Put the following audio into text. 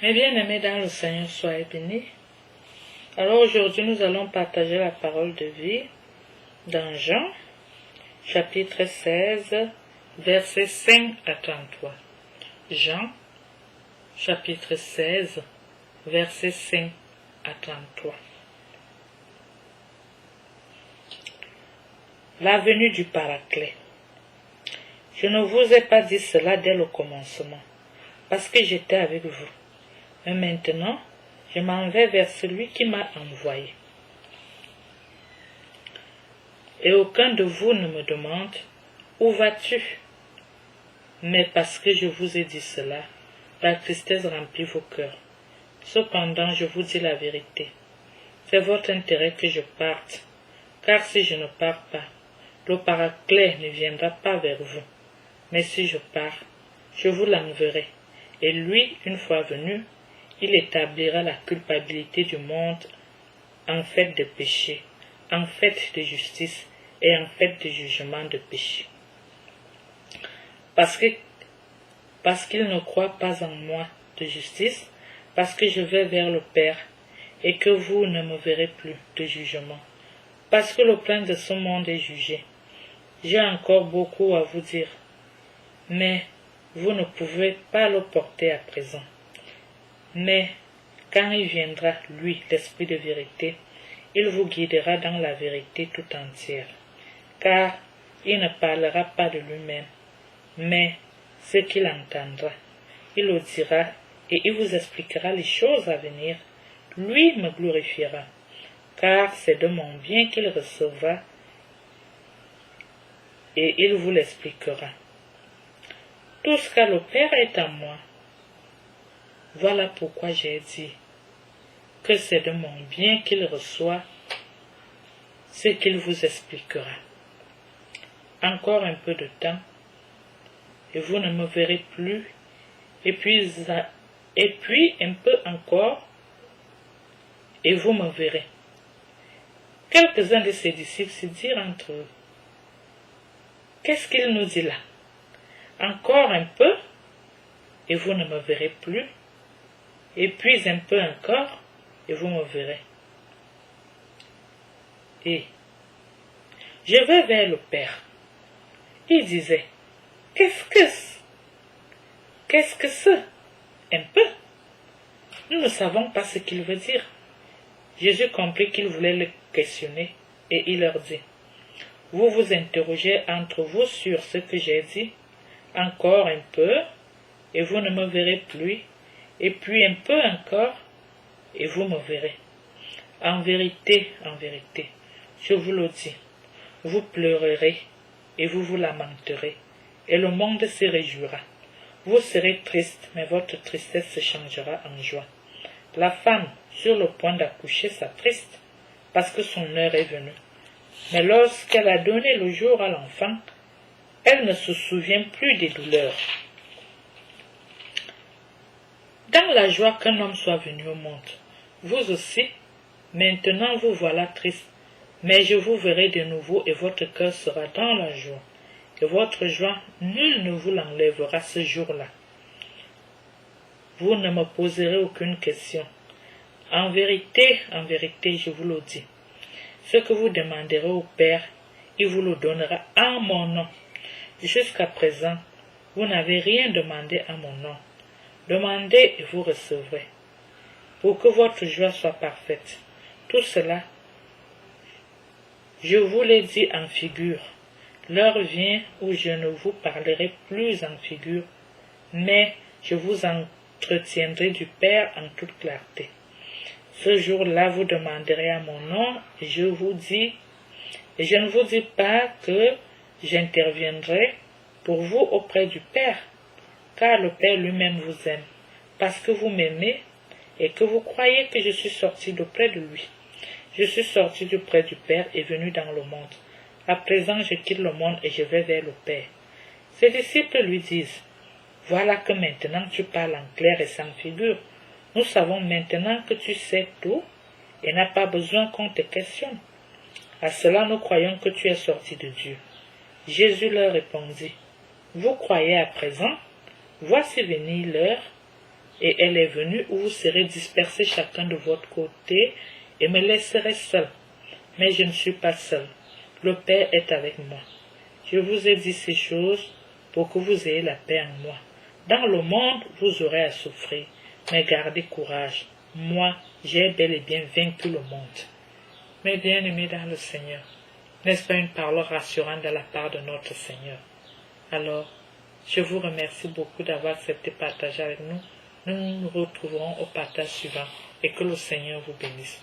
Mes bien-aimés dans le Seigneur, soyez bénis. Alors aujourd'hui, nous allons partager la parole de vie dans Jean, chapitre 16, versets 5 à 33. Jean, chapitre 16, versets 5 à 33. La venue du Paraclet. Je ne vous ai pas dit cela dès le commencement, parce que j'étais avec vous. Mais maintenant, je m'en vais vers celui qui m'a envoyé. Et aucun de vous ne me demande « Où vas-tu » Mais parce que je vous ai dit cela, la tristesse remplit vos cœurs. Cependant, je vous dis la vérité. C'est votre intérêt que je parte, car si je ne pars pas, le Paraclet ne viendra pas vers vous. Mais si je pars, je vous l'enverrai. Et lui, une fois venu, il établira la culpabilité du monde en fait de péché, en fait de justice et en fait de jugement de péché. Parce qu'il ne croit pas en moi de justice, parce que je vais vers le Père et que vous ne me verrez plus de jugement, parce que le prince de ce monde est jugé. J'ai encore beaucoup à vous dire, mais vous ne pouvez pas le porter à présent. Mais quand il viendra, lui, l'Esprit de vérité, il vous guidera dans la vérité tout entière, car il ne parlera pas de lui-même, mais ce qu'il entendra, il le dira et il vous expliquera les choses à venir. Lui me glorifiera, car c'est de mon bien qu'il recevra et il vous l'expliquera. Tout ce qu'a le Père est en moi. Voilà pourquoi j'ai dit que c'est de mon bien qu'il reçoit ce qu'il vous expliquera. Encore un peu de temps, et vous ne me verrez plus, et puis un peu encore, et vous me verrez. Quelques-uns de ses disciples se dirent entre eux, qu'est-ce qu'il nous dit là? Encore un peu, et vous ne me verrez plus, et puis un peu encore, et vous me verrez. Et je vais vers le Père. Il disait, qu'est-ce que c'est? Un peu. Nous ne savons pas ce qu'il veut dire. Jésus comprit qu'il voulait le questionner, et il leur dit, vous vous interrogez entre vous sur ce que j'ai dit, encore un peu, et vous ne me verrez plus, et puis un peu encore, et vous me verrez. En vérité, je vous le dis, vous pleurerez, et vous vous lamenterez, et le monde se réjouira. Vous serez triste, mais votre tristesse se changera en joie. La femme, sur le point d'accoucher, s'attriste, parce que son heure est venue. Mais lorsqu'elle a donné le jour à l'enfant, elle ne se souvient plus des douleurs. Dans la joie qu'un homme soit venu au monde, vous aussi, maintenant vous voilà triste, mais je vous verrai de nouveau et votre cœur sera dans la joie. Et votre joie, nul ne vous l'enlèvera ce jour-là. Vous ne me poserez aucune question. En vérité, je vous le dis. Ce que vous demanderez au Père, il vous le donnera en mon nom. Jusqu'à présent, vous n'avez rien demandé en mon nom. Demandez et vous recevrez, pour que votre joie soit parfaite. Tout cela, je vous l'ai dit en figure. L'heure vient où je ne vous parlerai plus en figure, mais je vous entretiendrai du Père en toute clarté. Ce jour-là, vous demanderez à mon nom, et je ne vous dis pas que j'interviendrai pour vous auprès du Père, car le Père lui-même vous aime, parce que vous m'aimez et que vous croyez que je suis sorti d'auprès de lui. Je suis sorti d'auprès du Père et venu dans le monde. À présent, je quitte le monde et je vais vers le Père. Ses disciples lui disent, voilà que maintenant tu parles en clair et sans figure. Nous savons maintenant que tu sais tout et n'as pas besoin qu'on te questionne. À cela, nous croyons que tu es sorti de Dieu. Jésus leur répondit, vous croyez à présent? Voici venir l'heure et elle est venue où vous serez dispersés chacun de votre côté et me laisserez seul. Mais je ne suis pas seul. Le Père est avec moi. Je vous ai dit ces choses pour que vous ayez la paix en moi. Dans le monde, vous aurez à souffrir, mais gardez courage. Moi, j'ai bel et bien vaincu le monde. Mes bien-aimés dans le Seigneur, n'est-ce pas une parole rassurante de la part de notre Seigneur? Alors, je vous remercie beaucoup d'avoir accepté de partager avec nous. Nous nous retrouverons au partage suivant et que le Seigneur vous bénisse.